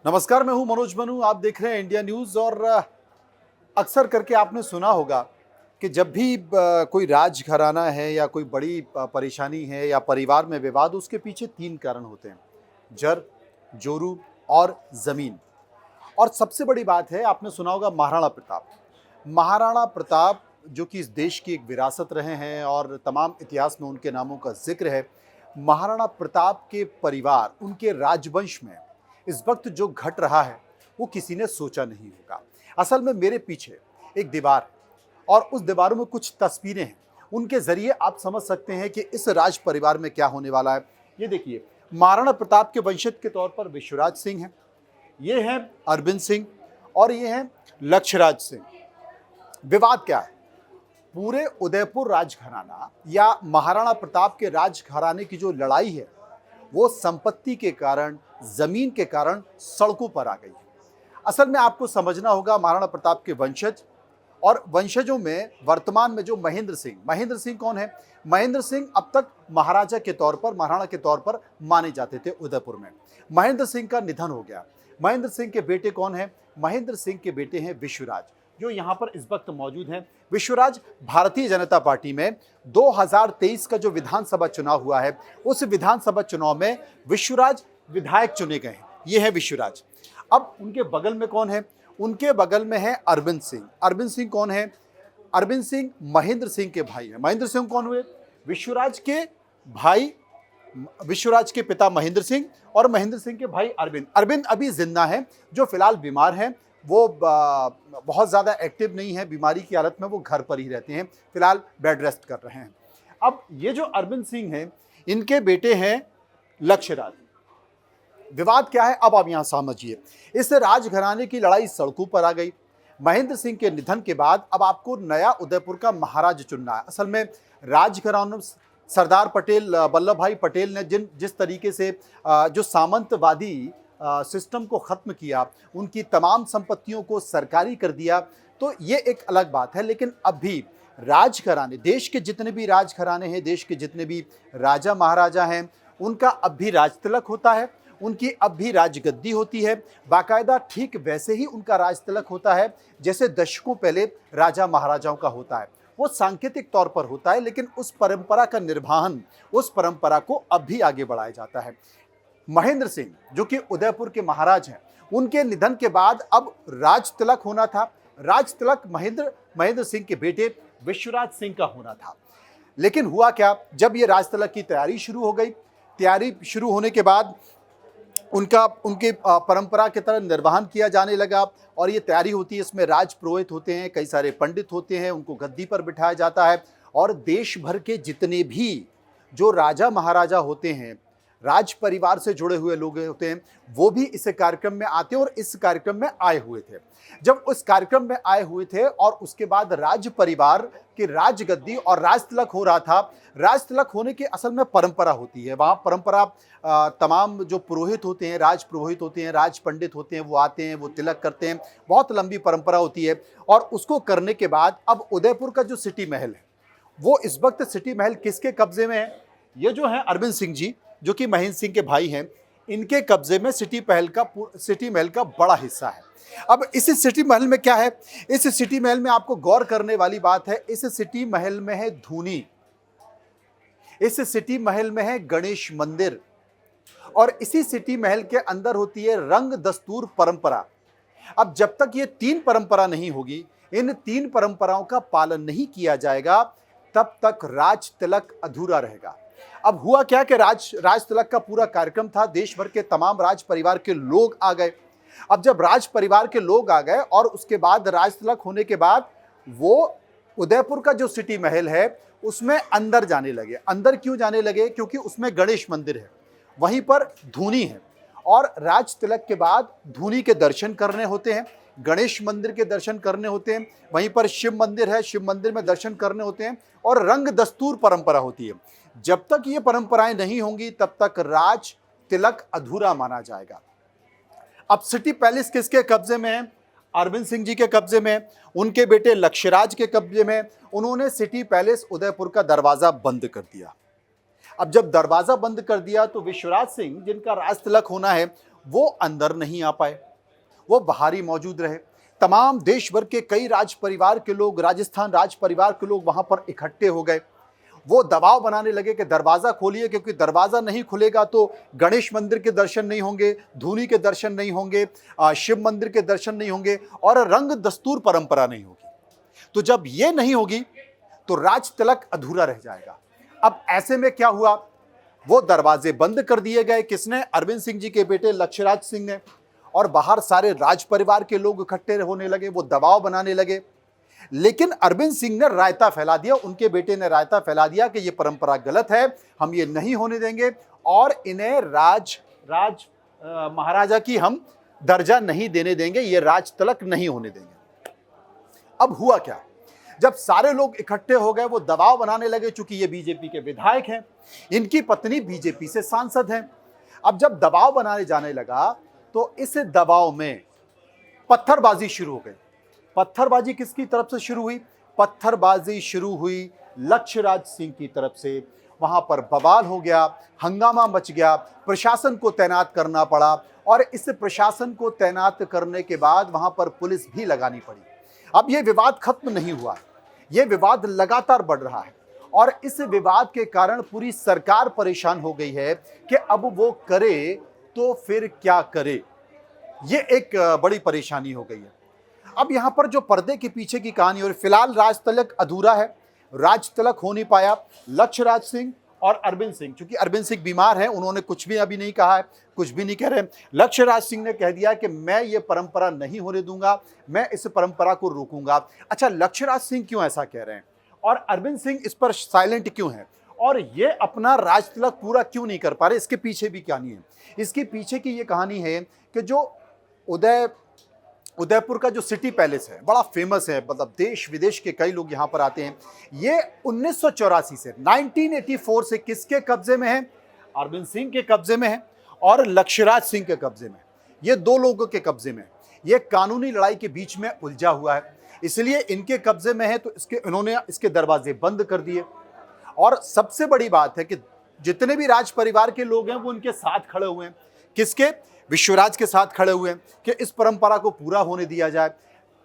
नमस्कार, मैं हूं मनोज मनु। आप देख रहे हैं इंडिया न्यूज़। और अक्सर करके आपने सुना होगा कि जब भी कोई राजघराना है या कोई बड़ी परेशानी है या परिवार में विवाद, उसके पीछे तीन कारण होते हैं: जर, जोरू और ज़मीन। और सबसे बड़ी बात है, आपने सुना होगा महाराणा प्रताप। महाराणा प्रताप जो कि इस देश की एक विरासत रहे हैं और तमाम इतिहास में उनके नामों का जिक्र है। महाराणा प्रताप के परिवार, उनके राजवंश में इस वक्त जो घट रहा है वो किसी ने सोचा नहीं होगा। असल में मेरे पीछे एक दीवार और उस दीवारों में कुछ तस्वीरें हैं। उनके जरिए आप समझ सकते हैं कि इस राज परिवार में क्या होने वाला है। ये देखिए, महाराणा प्रताप के वंशज के तौर पर विश्वराज सिंह हैं, ये हैं अरविंद सिंह और ये हैं लक्षराज सिंह। विवाद क्या है? पूरे उदयपुर राजघराना या महाराणा प्रताप के राजघराने की जो लड़ाई है वो संपत्ति के कारण, जमीन के कारण सड़कों पर आ गई है। असल में आपको समझना होगा, महाराणा प्रताप के वंशज और वंशजों में वर्तमान में जो महेंद्र सिंह कौन है? महेंद्र सिंह अब तक महाराजा के तौर पर, महाराणा के तौर पर माने जाते थे उदयपुर में। महेंद्र सिंह का निधन हो गया। महेंद्र सिंह के बेटे कौन है? महेंद्र सिंह के बेटे हैं विश्वराज, जो यहाँ पर इस वक्त मौजूद हैं। विश्वराज भारतीय जनता पार्टी में 2023 का जो विधानसभा चुनाव हुआ है, उस विधानसभा चुनाव में विश्वराज विधायक चुने गए हैं। ये है विश्वराज। अब उनके बगल में कौन है? उनके बगल में है अरविंद सिंह। अरविंद सिंह कौन है? अरविंद सिंह महेंद्र सिंह के भाई हैं। महेंद्र सिंह कौन हुए? विश्वराज के भाई, विश्वराज के पिता महेंद्र सिंह और महेंद्र सिंह के भाई अरविंद। अरविंद अभी जिंदा हैं, जो फिलहाल बीमार हैं। वो बहुत ज़्यादा एक्टिव नहीं है, बीमारी की हालत में वो घर पर ही रहते हैं, फिलहाल बेड रेस्ट कर रहे हैं। अब ये जो अरविंद सिंह हैं, इनके बेटे हैं लक्षराज। विवाद क्या है अब आप यहां समझिए। इस राजघराने की लड़ाई सड़कों पर आ गई। महेंद्र सिंह के निधन के बाद अब आपको नया उदयपुर का महाराज चुनना है। असल में राजघरानों, सरदार पटेल, वल्लभ भाई पटेल ने जिस तरीके से जो सामंतवादी सिस्टम को खत्म किया, उनकी तमाम संपत्तियों को सरकारी कर दिया, तो ये एक अलग बात है। लेकिन अब भी राजघराने, देश के जितने भी राजघराने हैं, देश के जितने भी राजा महाराजा हैं, उनका अब भी राज तिलक होता है, उनकी अब भी राजगद्दी होती है। बाकायदा ठीक वैसे ही उनका राज तिलक होता है जैसे दशकों पहले राजा महाराजाओं का होता है। वो सांकेतिक तौर पर होता है, लेकिन उस परंपरा का निर्वहन, उस परंपरा को अब भी आगे बढ़ाया जाता है। महेंद्र सिंह जो कि उदयपुर के महाराज हैं, उनके निधन के बाद अब राज तिलक होना था। राज तिलक महेंद्र सिंह के बेटे विश्वराज सिंह का होना था। लेकिन हुआ क्या, जब ये राज तिलक की तैयारी शुरू हो गई, तैयारी शुरू होने के बाद उनके परंपरा की तरह निर्वहन किया जाने लगा। और ये तैयारी होती है, इसमें राज पुरोहित होते हैं, कई सारे पंडित होते हैं, उनको गद्दी पर बिठाया जाता है। और देश भर के जितने भी जो राजा महाराजा होते हैं, राज परिवार से जुड़े हुए लोग होते हैं, वो भी इस कार्यक्रम में आते हैं और इस कार्यक्रम में आए हुए थे। जब उस कार्यक्रम में आए हुए थे और उसके बाद राज परिवार की राजगद्दी और राज तिलक हो रहा था। राज तिलक होने की असल में परंपरा होती है। वहाँ परंपरा, तमाम जो पुरोहित होते हैं, राज पुरोहित होते हैं, राज पंडित होते हैं, वो आते हैं, वो तिलक करते हैं। बहुत लंबी परंपरा होती है। और उसको करने के बाद अब उदयपुर का जो सिटी महल है, वो इस वक्त सिटी महल किसके कब्जे में है? ये जो है अरविंद सिंह जी, जो कि महेंद्र सिंह के भाई हैं, इनके कब्जे में सिटी महल का बड़ा हिस्सा है। अब इस सिटी महल में क्या है? इस सिटी महल में आपको गौर करने वाली बात है, इस सिटी महल में है धूनी, इस सिटी महल में है गणेश मंदिर, और इसी सिटी महल के अंदर होती है रंग दस्तूर परंपरा। अब जब तक ये तीन परंपरा नहीं होगी, इन तीन परंपराओं का पालन नहीं किया जाएगा, तब तक राज तिलक अधूरा रहेगा। अब हुआ क्या कि राज तिलक का पूरा कार्यक्रम था, देश भर के तमाम राज परिवार के लोग आ गए। अब जब राज परिवार के लोग आ गए और उसके बाद राज तिलक होने के बाद वो उदयपुर का जो सिटी महल है उसमें अंदर जाने लगे। अंदर क्यों जाने लगे? क्योंकि उसमें गणेश मंदिर है, वहीं पर धूनी है, और राज तिलक के बाद धूनी के दर्शन करने होते हैं, गणेश मंदिर के दर्शन करने होते हैं, वहीं पर शिव मंदिर है, शिव मंदिर में दर्शन करने होते हैं, और रंग दस्तूर परंपरा होती है। जब तक ये परंपराएं नहीं होंगी, तब तक राज तिलक अधूरा माना जाएगा। अब सिटी पैलेस किसके कब्जे में है? अरविंद सिंह जी के कब्जे में, उनके बेटे लक्षराज के कब्जे में। उन्होंने सिटी पैलेस उदयपुर का दरवाजा बंद कर दिया। अब जब दरवाजा बंद कर दिया तो विश्वराज सिंह, जिनका राज तिलक होना है, वो अंदर नहीं आ पाए, वो बाहर ही मौजूद रहे। तमाम देश भर के कई राज परिवार के लोग, राजस्थान राज परिवार के लोग वहां पर इकट्ठे हो गए। वो दबाव बनाने लगे कि दरवाजा खोलिए, क्योंकि दरवाजा नहीं खुलेगा तो गणेश मंदिर के दर्शन नहीं होंगे, धूनी के दर्शन नहीं होंगे, शिव मंदिर के दर्शन नहीं होंगे और रंग दस्तूर परंपरा नहीं होगी। तो जब ये नहीं होगी तो राज तिलक अधूरा रह जाएगा। अब ऐसे में क्या हुआ, वो दरवाजे बंद कर दिए गए। किसने? अरविंद सिंह जी के बेटे लक्ष्यराज सिंह ने। और बाहर सारे राज परिवार के लोग इकट्ठे होने लगे, वो दबाव बनाने लगे। लेकिन अरविंद सिंह ने रायता फैला दिया, उनके बेटे ने रायता फैला दिया कि ये परंपरा गलत है, हम ये नहीं होने देंगे और इन्हें महाराजा की हम दर्जा नहीं देने देंगे, ये राज तिलक नहीं होने देंगे। अब हुआ क्या, जब सारे लोग इकट्ठे हो गए, वो दबाव बनाने लगे। चूंकि ये बीजेपी के विधायक हैं, इनकी पत्नी बीजेपी से सांसद हैं। अब जब दबाव बनाने जाने लगा तो इस दबाव में पत्थरबाजी शुरू हो गई। पत्थरबाजी किसकी तरफ से शुरू हुई? पत्थरबाजी शुरू हुई लक्ष्यराज सिंह की तरफ से। वहां पर बवाल हो गया, हंगामा मच गया, प्रशासन को तैनात करना पड़ा और इस प्रशासन को तैनात करने के बाद वहां पर पुलिस भी लगानी पड़ी। अब यह विवाद खत्म नहीं हुआ, यह विवाद लगातार बढ़ रहा है और इस विवाद के कारण पूरी सरकार परेशान हो गई है कि अब वो करे तो फिर क्या करे। ये एक बड़ी परेशानी हो गई है। अब यहां पर जो पर्दे के पीछे की कहानी, और फिलहाल राज तिलक अधूरा है, राज तिलक हो नहीं पाया। लक्ष्यराज सिंह और अरविंद सिंह, चूंकि अरविंद सिंह बीमार हैं, उन्होंने कुछ भी अभी नहीं कहा है, कुछ भी नहीं कह रहे। लक्ष्यराज सिंह ने कह दिया कि मैं ये परंपरा नहीं होने दूंगा, मैं इस परंपरा को रोकूंगा। अच्छा, लक्ष्यराज सिंह क्यों ऐसा कह रहे हैं और अरविंद सिंह इस पर साइलेंट क्यों है और ये अपना राज तिलक पूरा क्यों नहीं कर पा रहे? इसके पीछे भी कहानी है। इसके पीछे की ये कहानी है कि जो उदयपुर का जो सिटी पैलेस है, बड़ा फेमस है, मतलब देश विदेश के कई लोग यहाँ पर आते हैं। ये 1984 से 1984 से किसके कब्जे में है? अरविंद सिंह के कब्जे में है और लक्ष्यराज सिंह के कब्जे में। ये दो लोगों के कब्जे में। ये कानूनी लड़ाई के बीच में उलझा हुआ है, इसलिए इनके कब्जे में है, तो इन्होंने इसके दरवाजे बंद कर दिए। और सबसे बड़ी बात है कि जितने भी राज परिवार के लोग हैं वो उनके साथ खड़े हुए हैं। किसके? विश्वराज के साथ खड़े हुए हैं कि इस परंपरा को पूरा होने दिया जाए।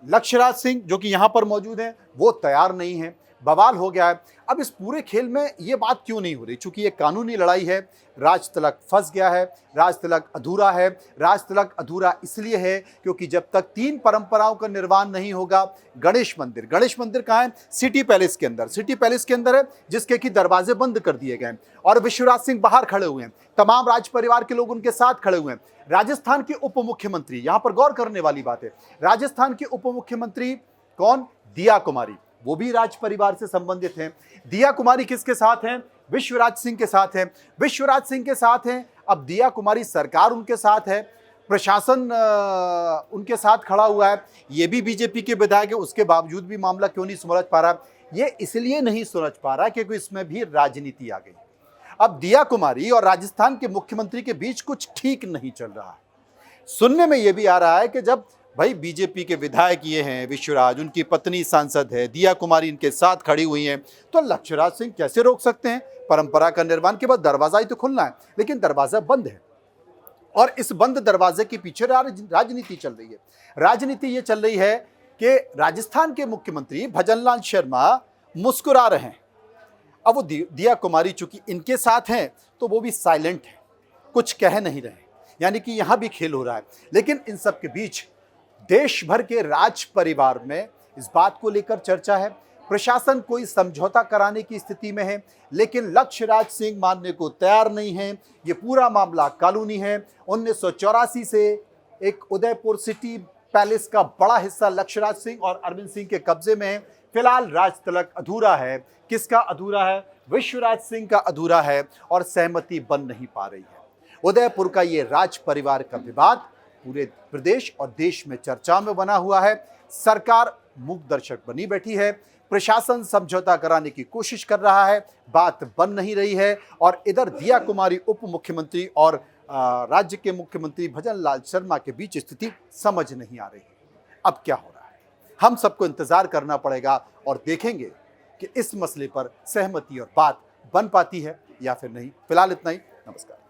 लक्ष्यराज सिंह जो कि यहां पर मौजूद हैं, वो तैयार नहीं है। बवाल हो गया है। अब इस पूरे खेल में ये बात क्यों नहीं हो रही? चूंकि ये कानूनी लड़ाई है, राज तिलक फंस गया है, राज तिलक अधूरा है। राज तिलक अधूरा इसलिए है क्योंकि जब तक 3 परंपराओं का निर्वहन नहीं होगा, गणेश मंदिर कहाँ है? सिटी पैलेस के अंदर है, जिसके कि दरवाजे बंद कर दिए गए और विश्वराज सिंह बाहर खड़े हुए हैं। तमाम राज परिवार के लोग उनके साथ खड़े हुए हैं। राजस्थान के उप मुख्यमंत्री, यहां पर गौर करने वाली बात है, राजस्थान के उप मुख्यमंत्री कौन? दिया कुमारी, वो भी राज परिवार से संबंधित हैं। दिया कुमारी किसके साथ हैं? विश्वराज सिंह के साथ हैं। विश्वराज सिंह के साथ हैं। अब दिया कुमारी सरकार उनके साथ है, प्रशासन उनके साथ खड़ा हुआ है। ये भी बीजेपी के विधायक है, उसके बावजूद भी मामला क्यों नहीं सुलझ पा रहा? ये इसलिए नहीं सुलझ पा रहा क्योंकि इसमें भी राजनीति आ गई। अब दिया कुमारी और राजस्थान के मुख्यमंत्री के बीच कुछ ठीक नहीं चल रहा है। सुनने में यह भी आ रहा है कि जब भाई बीजेपी के विधायक ये हैं, विश्वराज, उनकी पत्नी सांसद है, दिया कुमारी इनके साथ खड़ी हुई हैं, तो लक्ष्यराज सिंह कैसे रोक सकते हैं? परंपरा का निर्वहन के बाद दरवाजा ही तो खुलना है, लेकिन दरवाजा बंद है और इस बंद दरवाजे के पीछे राजनीति चल रही है। राजनीति ये चल रही है कि राजस्थान के मुख्यमंत्री भजनलाल शर्मा मुस्कुरा रहे हैं। अब वो दिया कुमारी चूंकि इनके साथ हैं तो वो भी साइलेंट है, कुछ कह नहीं रहे, यानी कि यहां भी खेल हो रहा है। लेकिन इन सब के बीच देश भर के राज परिवार में इस बात को लेकर चर्चा है। प्रशासन कोई समझौता कराने की स्थिति में है, लेकिन लक्ष्यराज सिंह मानने को तैयार नहीं है। ये पूरा मामला कानूनी है। 1984 से एक उदयपुर सिटी पैलेस का बड़ा हिस्सा लक्ष्यराज सिंह और अरविंद सिंह के कब्जे में है। फिलहाल राज तिलक अधूरा है। किसका अधूरा है? विश्वराज सिंह का अधूरा है और सहमति बन नहीं पा रही है। उदयपुर का ये राज परिवार का विवाद पूरे प्रदेश और देश में चर्चा में बना हुआ है। सरकार मूक दर्शक बनी बैठी है, प्रशासन समझौता कराने की कोशिश कर रहा है, बात बन नहीं रही है। और इधर दिया कुमारी उप मुख्यमंत्री और राज्य के मुख्यमंत्री भजनलाल शर्मा के बीच स्थिति समझ नहीं आ रही है। अब क्या हो रहा है, हम सबको इंतजार करना पड़ेगा और देखेंगे कि इस मसले पर सहमति और बात बन पाती है या फिर नहीं। फिलहाल इतना ही। नमस्कार।